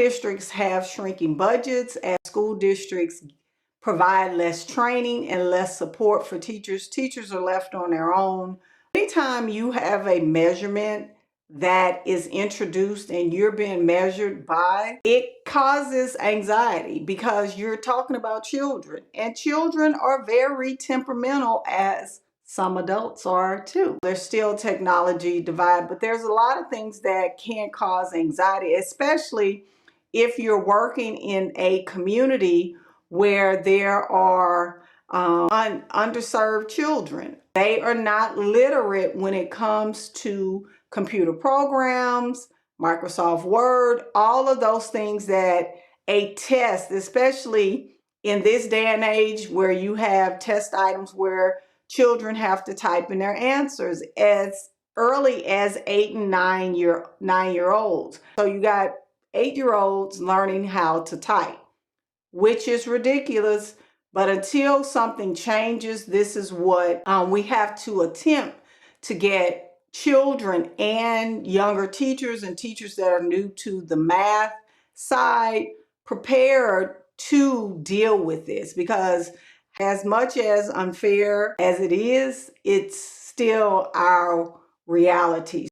Districts have shrinking budgets as school districts provide less training and less support for teachers. Teachers are left on their own. Anytime you have a measurement that is introduced and you're being measured by, it causes anxiety because you're talking about children, and children are very temperamental, as some adults are too. There's still technology divide, but there's a lot of things that can cause anxiety, especially if you're working in a community where there are underserved children. They are not literate when it comes to computer programs, Microsoft Word, all of those things that a test, especially in this day and age where you have test items where children have to type in their answers as early as 8 and 9-year-olds. So you got 8-year-olds learning how to type, which is ridiculous. But until something changes, this is what we have to attempt to get children and younger teachers and teachers that are new to the math side prepared to deal with this, because as much as unfair as it is, it's still our reality.